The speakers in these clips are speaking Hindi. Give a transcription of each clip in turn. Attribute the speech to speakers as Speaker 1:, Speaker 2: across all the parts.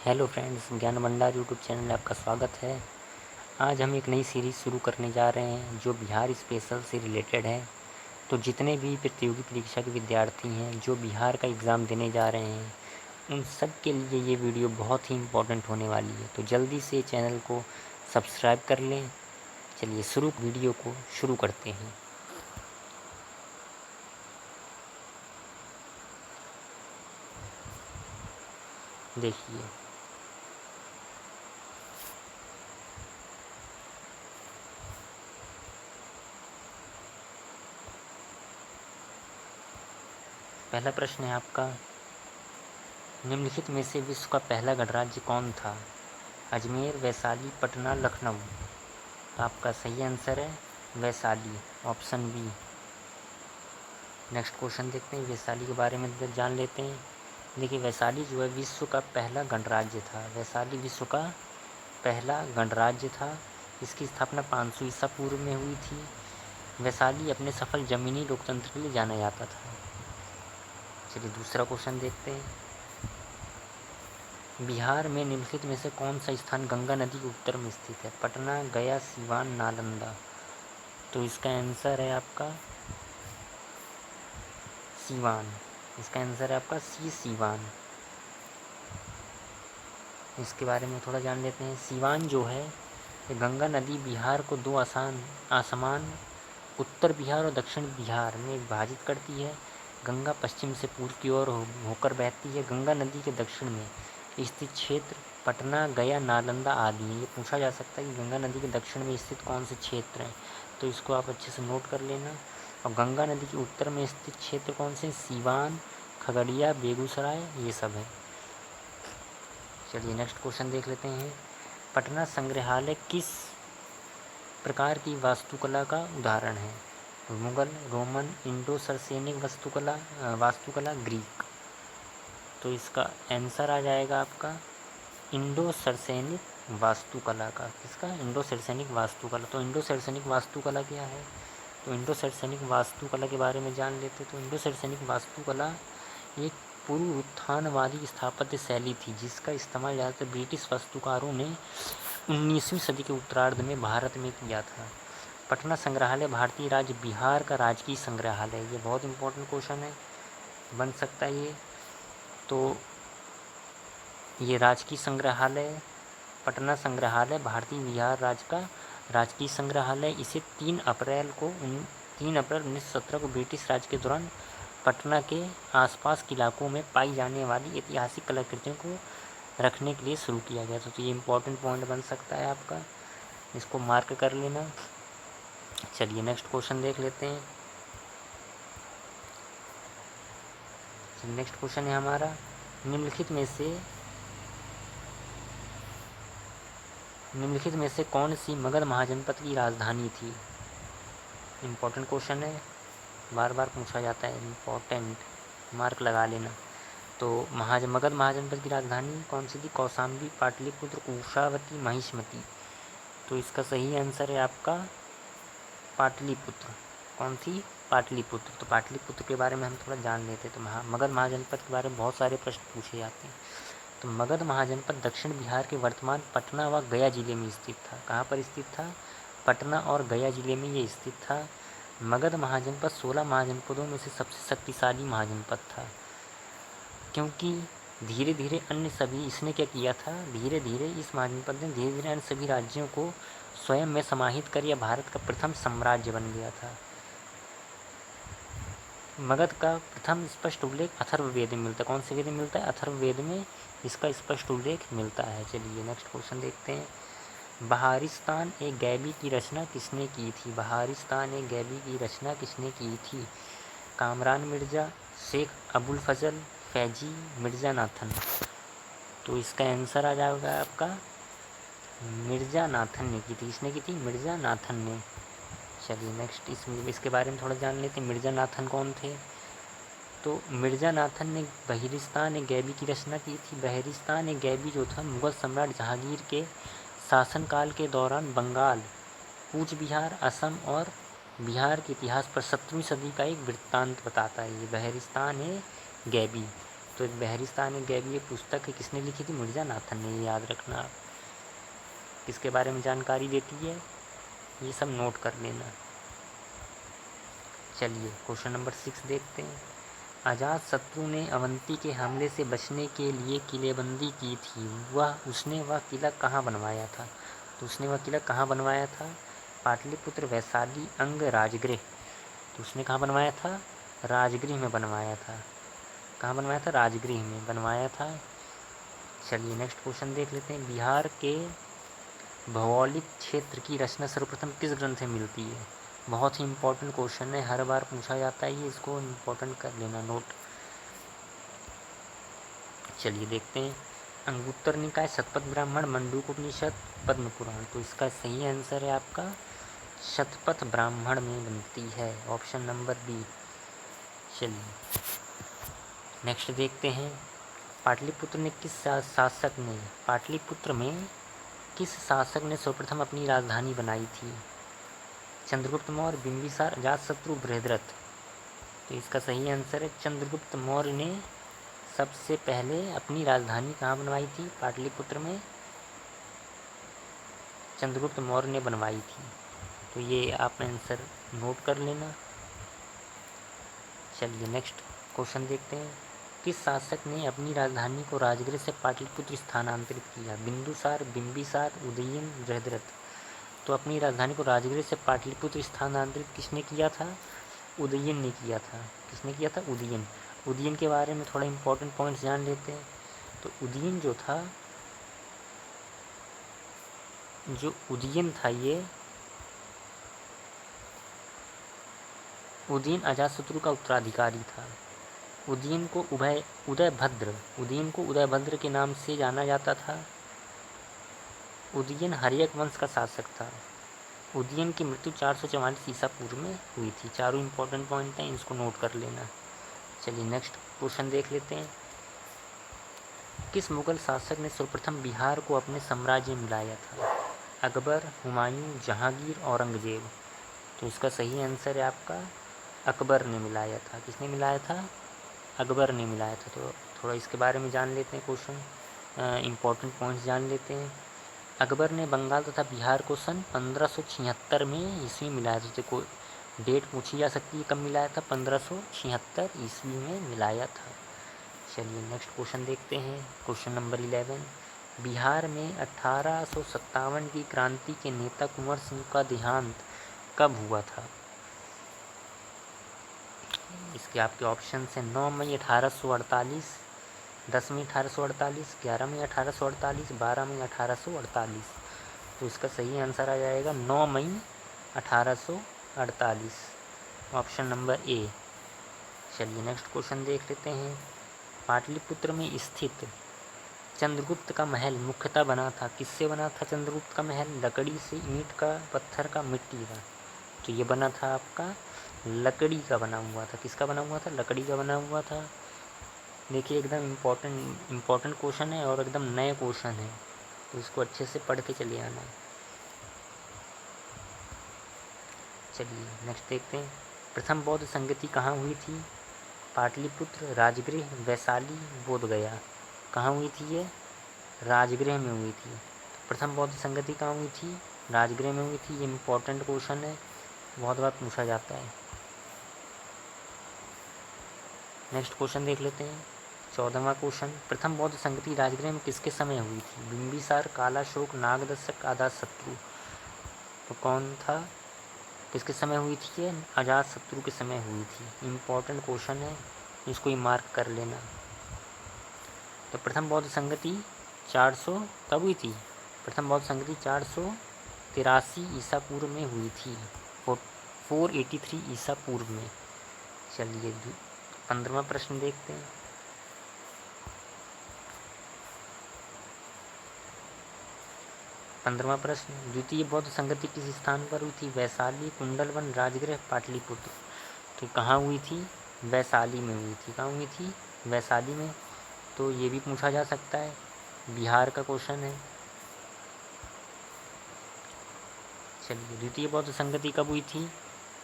Speaker 1: हेलो फ्रेंड्स, ज्ञान भंडार यूट्यूब चैनल में आपका स्वागत है। आज हम एक नई सीरीज़ शुरू करने जा रहे हैं जो बिहार स्पेशल से रिलेटेड है। तो जितने भी प्रतियोगी परीक्षा के विद्यार्थी हैं जो बिहार का एग्ज़ाम देने जा रहे हैं, उन सब के लिए ये वीडियो बहुत ही इम्पोर्टेंट होने वाली है। तो जल्दी से चैनल को सब्सक्राइब कर लें। चलिए वीडियो को शुरू करते हैं। देखिए, पहला प्रश्न है आपका, निम्नलिखित में से विश्व का पहला गणराज्य कौन था? अजमेर, वैशाली, पटना, लखनऊ। तो आपका सही आंसर है Vaishali, option B. Next question देखते हैं, वैशाली के बारे में जान लेते हैं। देखिए, वैशाली जो है विश्व का पहला गणराज्य था। वैशाली विश्व का पहला गणराज्य था। इसकी स्थापना 500 ईसा पूर्व में हुई थी। वैशाली अपने सफल जमीनी लोकतंत्र के लिए जाना जाता था। चलिए दूसरा क्वेश्चन देखते हैं। बिहार में निम्नलिखित में से कौन सा स्थान गंगा नदी के उत्तर में स्थित है? पटना, गया, सीवान, नालंदा। तो इसका आंसर है आपका सीवान। इसका आंसर है आपका सी, सीवान। इसके बारे में थोड़ा जान लेते हैं। सीवान जो है, गंगा नदी बिहार को दो आसमान उत्तर बिहार और दक्षिण बिहार में विभाजित करती है। गंगा पश्चिम से पूर्व की ओर होकर बहती है। गंगा नदी के दक्षिण में स्थित क्षेत्र पटना, गया, नालंदा आदि हैं। ये पूछा जा सकता है कि गंगा नदी के दक्षिण में स्थित कौन से क्षेत्र हैं, तो इसको आप अच्छे से नोट कर लेना। और गंगा नदी के उत्तर में स्थित क्षेत्र कौन से? सीवान, खगड़िया, बेगूसराय, ये सब है। चलिए नेक्स्ट क्वेश्चन देख लेते हैं। पटना संग्रहालय किस प्रकार की वास्तुकला का उदाहरण है? मुगल, रोमन, इंडो सरसेनिक वास्तुकला, ग्रीक। तो इसका आंसर आ जाएगा आपका इंडो सरसेनिक वास्तुकला का। किसका? इंडो सरसेनिक वास्तुकला। तो इंडो सरसेनिक वास्तुकला क्या है? तो इंडो सरसेनिक वास्तुकला के बारे में जान लेते। तो इंडो सरसेनिक वास्तुकला एक पूर्व उत्थानवादी स्थापत्य शैली थी जिसका इस्तेमाल ज़्यादातर ब्रिटिश वास्तुकारों ने 19वीं सदी के उत्तरार्ध में भारत में किया था। पटना संग्रहालय भारतीय राज्य बिहार का राजकीय संग्रहालय है। ये बहुत इंपॉर्टेंट क्वेश्चन है, बन सकता है ये। तो ये राजकीय संग्रहालय, पटना संग्रहालय भारतीय बिहार राज्य का राजकीय संग्रहालय। इसे 3 अप्रैल 1917 को ब्रिटिश राज के दौरान पटना के आसपास के इलाकों में पाई जाने वाली ऐतिहासिक कलाकृतियों को रखने के लिए शुरू किया गया था। तो ये इम्पोर्टेंट पॉइंट बन सकता है आपका, इसको मार्क कर लेना। चलिए नेक्स्ट क्वेश्चन देख लेते हैं। नेक्स्ट क्वेश्चन है हमारा, निम्नलिखित में से कौन सी मगध महाजनपद की राजधानी थी? इम्पोर्टेंट क्वेश्चन है, बार बार पूछा जाता है, इम्पोर्टेंट, मार्क लगा लेना। तो मगध महाजनपद की राजधानी कौन सी थी? कौशाम्बी, पाटलिपुत्र, कुशावती, महिष्मती। तो इसका सही आंसर है आपका पाटलिपुत्र। कौन थी? पाटलिपुत्र। तो पाटलिपुत्र के बारे में हम थोड़ा जान लेते हैं। तो मगध महाजनपद के बारे में बहुत सारे प्रश्न पूछे जाते हैं। तो मगध महाजनपद दक्षिण बिहार के वर्तमान पटना व गया जिले में स्थित था। कहाँ पर स्थित था? पटना और गया जिले में ये स्थित था। मगध महाजनपद 16 महाजनपदों में से सबसे शक्तिशाली महाजनपद था, क्योंकि धीरे धीरे अन्य सभी, इसने क्या किया था, धीरे धीरे इस महाजनपद ने धीरे धीरे अन्य सभी राज्यों को स्वयं में समाहित कर यह भारत का प्रथम साम्राज्य बन गया था। मगध का प्रथम स्पष्ट उल्लेख अथर्ववेद में मिलता है। कौन से वेद में मिलता है? अथर्ववेद में इसका स्पष्ट उल्लेख मिलता है। चलिए नेक्स्ट क्वेश्चन देखते हैं। बहारिस्तान ए गैबी की रचना किसने की थी? बहारिस्तान ए गैबी की रचना किसने की थी? कामरान मिर्जा, शेख अबुल फजल, फैजी, मिर्जा नाथन। तो इसका आंसर आ जाएगा आपका मिर्जा नाथन ने की थी। किसने की थी? मिर्जा नाथन ने। चलिए नेक्स्ट इसके बारे में थोड़ा जान लेते हैं। मिर्जा नाथन कौन थे? तो मिर्जा नाथन ने बहिरिस्तान ए गैबी की रचना की थी। बहिरिस्तान ए गैबी जो था मुगल सम्राट जहांगीर के शासनकाल के दौरान बंगाल, कूच बिहार, असम और बिहार के इतिहास पर 17वीं सदी का एक वृत्तांत बताता है। ये बहिरिस्तान ए गैबी। तो एक बहरिस्तान एक गैबीय पुस्तक है, किसने लिखी थी? मिर्ज़ा नाथन ने, याद रखना आप। किसके बारे में जानकारी देती है? ये सब नोट कर लेना। चलिए क्वेश्चन नंबर 6 देखते हैं। अजातशत्रु ने अवंती के हमले से बचने के लिए किलेबंदी की थी, उसने वह किला कहाँ बनवाया था? तो उसने वह किला कहाँ बनवाया था? पाटलिपुत्र, वैशाली, अंग, राजगृह। तो उसने कहाँ बनवाया था? राजगृह में बनवाया था। कहाँ बनवाया था? राजगृह में बनवाया था। चलिए नेक्स्ट क्वेश्चन देख लेते हैं। बिहार के भौगोलिक क्षेत्र की रचना सर्वप्रथम किस ग्रंथ में मिलती है? बहुत ही इंपॉर्टेंट क्वेश्चन है, हर बार पूछा जाता है ये, इसको इम्पोर्टेंट कर लेना नोट। चलिए देखते हैं। अंगुत्तर निकाय, शतपथ ब्राह्मण, मंडूक उपनिषद, पद्म पुराण। तो इसका सही आंसर है आपका शतपथ ब्राह्मण में बनती है, ऑप्शन नंबर बी। चलिए नेक्स्ट देखते हैं। पाटलिपुत्र में किस शासक ने पाटलिपुत्र में किस शासक ने सर्वप्रथम अपनी राजधानी बनाई थी? चंद्रगुप्त मौर्य, बिंबिसार, अजातशत्रु, बृहद्रथ। तो इसका सही आंसर है चंद्रगुप्त मौर्य ने सबसे पहले अपनी राजधानी कहाँ बनवाई थी? पाटलिपुत्र में चंद्रगुप्त मौर्य ने बनवाई थी। तो ये आप आंसर नोट कर लेना। चलिए नेक्स्ट क्वेश्चन देखते हैं। किस शासक ने अपनी राजधानी को राजगृह से पाटलिपुत्र स्थानांतरित किया? बिंदुसार, बिंबिसार, उदयन, बृहद्रथ। तो अपनी राजधानी को राजगृह से पाटलिपुत्र स्थानांतरित किसने किया था? उदयन ने किया था। किसने किया था? उदयन। उदयन के बारे में थोड़ा इम्पोर्टेंट पॉइंट्स जान लेते हैं। तो उदयन जो उदयन था ये उदयन अजातशत्रु का उत्तराधिकारी था। उदयन को उदयभद्र के नाम से जाना जाता था। उदयन हर्यक वंश का शासक था। उदयन की मृत्यु 444 ईसा पूर्व में हुई थी। चारों इंपॉर्टेंट पॉइंट हैं, इसको नोट कर लेना। चलिए नेक्स्ट क्वेश्चन देख लेते हैं। किस मुगल शासक ने सर्वप्रथम बिहार को अपने साम्राज्य में मिलाया था? अकबर, हुमायूं, जहांगीर, औरंगजेब। तो इसका सही आंसर है आपका अकबर ने मिलाया था। किसने मिलाया था? अकबर ने मिलाया था। तो थोड़ा इसके बारे में जान लेते हैं, क्वेश्चन इम्पोर्टेंट पॉइंट्स जान लेते हैं। अकबर ने बंगाल तथा बिहार को सन 1576 में ईस्वी मिलाया था। तो कोई डेट पूछी जा सकती है कब मिलाया था? 1576 ईस्वी में मिलाया था। चलिए नेक्स्ट क्वेश्चन देखते हैं। Question number 11। बिहार में 1857 की क्रांति के नेता कुंवर सिंह का देहांत कब हुआ था? इसके आपके ऑप्शन हैं 9 मई 1848, 10 मई 1848, 11 मई 1848, 12 मई 1848। तो इसका सही आंसर आ जाएगा 9 मई 1848, ऑप्शन नंबर ए। चलिए नेक्स्ट क्वेश्चन देख लेते हैं। पाटलिपुत्र में स्थित चंद्रगुप्त का महल मुख्यतः बना था, किससे बना था चंद्रगुप्त का महल? लकड़ी से, ईंट का, पत्थर का, मिट्टी का। तो ये बना था आपका लकड़ी का बना हुआ था। किसका बना हुआ था? लकड़ी का बना हुआ था। देखिए एकदम इम्पोर्टेंट क्वेश्चन है और एकदम नए क्वेश्चन है, तो इसको अच्छे से पढ़ के चले आना। चलिए नेक्स्ट देखते हैं। प्रथम बौद्ध संगति कहाँ हुई थी? पाटलिपुत्र, राजगृह, वैशाली, बोधगया। कहाँ हुई थी ये? राजगृह में हुई थी। प्रथम बौद्ध संगति कहाँ हुई थी? राजगृह में हुई थी। ये इम्पोर्टेंट क्वेश्चन है, बहुत बार पूछा जाता है। नेक्स्ट क्वेश्चन देख लेते हैं। 14वां क्वेश्चन। प्रथम बौद्ध संगति राजगृह में किसके समय हुई थी? बिंबिसार, कालाशोक, नागदशक, अजातशत्रु। तो कौन था? किसके समय हुई थी ये? अजातशत्रु के समय हुई थी। इम्पोर्टेंट क्वेश्चन है, इसको ही मार्क कर लेना। तो प्रथम बौद्ध संगति 400 कब हुई थी? प्रथम बौद्ध संगति 483 ईसा पूर्व में हुई थी, 483 ईसा पूर्व में। चलिए 15वां प्रश्न देखते हैं। 15वां प्रश्न। द्वितीय बौद्ध संगति किस स्थान पर हुई थी? वैशाली, कुंडलवन, राजगृह, पाटलिपुत्र। तो कहाँ हुई थी? वैशाली में हुई थी। कहाँ हुई थी? वैशाली में। तो ये भी पूछा जा सकता है, बिहार का क्वेश्चन है। चलिए द्वितीय बौद्ध संगति कब हुई थी?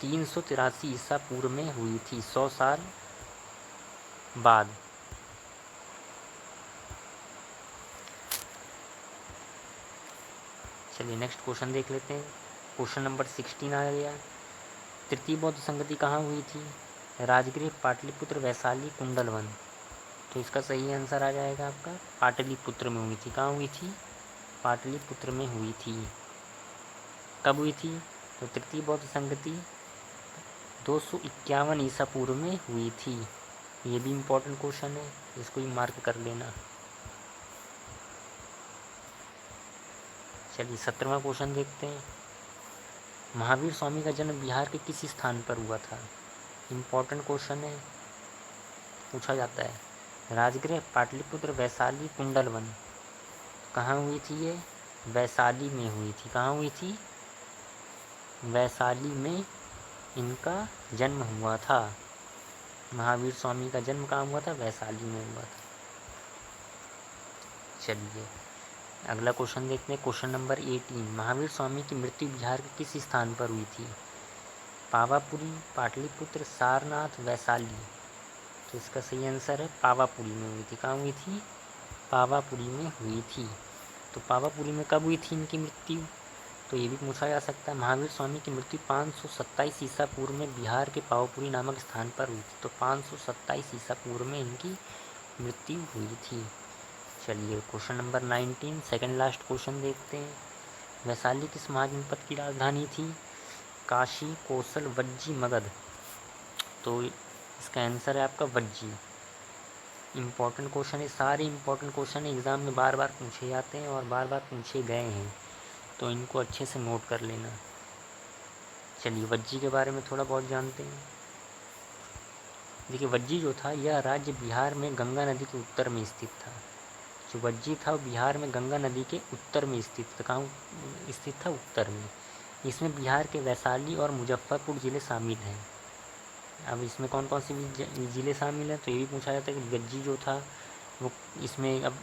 Speaker 1: 383 ईसा पूर्व में हुई थी, 100 साल बाद। चलिए नेक्स्ट क्वेश्चन देख लेते हैं। क्वेश्चन नंबर 16 आ गया। तृतीय बौद्ध संगति कहाँ हुई थी? राजगृह, पाटलिपुत्र, वैशाली, कुंडलवन। तो इसका सही आंसर आ जाएगा आपका पाटलिपुत्र में हुई थी। कहाँ हुई थी? पाटलिपुत्र में हुई थी। कब हुई थी? तो तृतीय बौद्ध संगति 251 ईसा पूर्व में हुई थी। ये भी इम्पोर्टेंट क्वेश्चन है, इसको भी मार्क कर लेना। चलिए 17वां क्वेश्चन देखते हैं। महावीर स्वामी का जन्म बिहार के किस स्थान पर हुआ था? इम्पोर्टेंट क्वेश्चन है, पूछा जाता है। राजगृह, पाटलिपुत्र, वैशाली, कुंडलवन। कहाँ हुई थी ये? वैशाली में हुई थी। कहाँ हुई थी? वैशाली में इनका जन्म हुआ था। महावीर स्वामी का जन्म कहाँ हुआ था? वैशाली में हुआ था। चलिए अगला क्वेश्चन देखते हैं। Question number 18। महावीर स्वामी की मृत्यु बिहार के किस स्थान पर हुई थी? पावापुरी, पाटलिपुत्र, सारनाथ, वैशाली। तो इसका सही आंसर है पावापुरी में हुई थी। कहाँ हुई थी? पावापुरी में हुई थी। तो पावापुरी में कब हुई थी इनकी मृत्यु? तो ये भी पूछा जा सकता है। महावीर स्वामी की मृत्यु 527 ईसा पूर्व में बिहार के पावापुरी नामक स्थान पर हुई थी। तो 527 ईसा पूर्व में इनकी मृत्यु हुई थी। चलिए question number 19 second last question देखते हैं। वैशाली किस महाजनपद की राजधानी थी? काशी, कौशल, वज्जी, मगध। तो इसका आंसर है आपका वज्जी। इम्पोर्टेंट क्वेश्चन है, सारे इम्पोर्टेंट क्वेश्चन एग्ज़ाम में बार बार पूछे जाते हैं और बार बार पूछे गए हैं, तो इनको अच्छे से नोट कर लेना। चलिए वज्जी के बारे में थोड़ा बहुत जानते हैं। देखिए वज्जी जो था यह राज्य बिहार में गंगा नदी के उत्तर में स्थित था। जो वज्जी था बिहार में गंगा नदी के उत्तर में स्थित था। कहाँ स्थित था? उत्तर में। इसमें बिहार के वैशाली और मुजफ्फरपुर ज़िले शामिल हैं। अब इसमें कौन कौन से ज़िले शामिल हैं? तो ये भी पूछा जाता है कि वज्जी जो था वो इसमें अब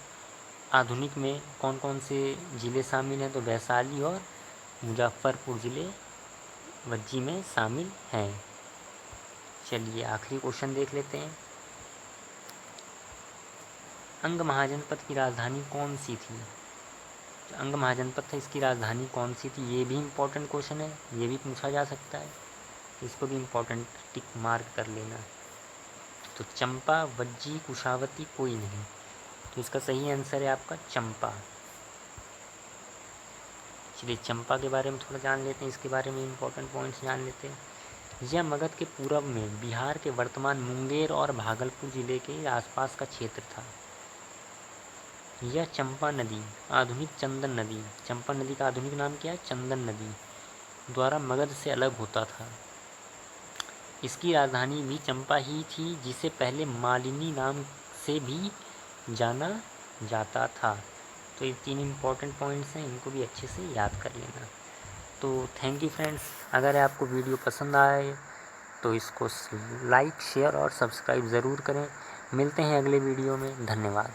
Speaker 1: आधुनिक में कौन कौन से ज़िले शामिल हैं? तो वैशाली और मुजफ्फरपुर ज़िले वज्जी में शामिल हैं। चलिए आखिरी क्वेश्चन देख लेते हैं। अंग महाजनपद की राजधानी कौन सी थी? जो अंग महाजनपद था इसकी राजधानी कौन सी थी? ये भी इम्पोर्टेंट क्वेश्चन है, ये भी पूछा जा सकता है, इसको भी इम्पोर्टेंट टिक मार्क कर लेना। तो चंपा, वज्जी, कुशावती, कोई नहीं। तो इसका सही आंसर है आपका चंपा। चलिए चंपा के बारे में थोड़ा जान लेते हैं, इसके बारे में इम्पोर्टेंट पॉइंट्स जान लेते हैं। यह मगध के पूर्व में बिहार के वर्तमान मुंगेर और भागलपुर ज़िले के आसपास का क्षेत्र था। यह चंपा नदी, आधुनिक चंदन नदी, चंपा नदी का आधुनिक नाम क्या है? चंदन नदी, द्वारा मगध से अलग होता था। इसकी राजधानी भी चंपा ही थी, जिसे पहले मालिनी नाम से भी जाना जाता था। तो ये 3 इम्पॉर्टेंट पॉइंट्स हैं, इनको भी अच्छे से याद कर लेना। तो थैंक यू फ्रेंड्स। अगर आपको वीडियो पसंद आए तो इसको लाइक, शेयर और सब्सक्राइब ज़रूर करें। मिलते हैं अगले वीडियो में। धन्यवाद।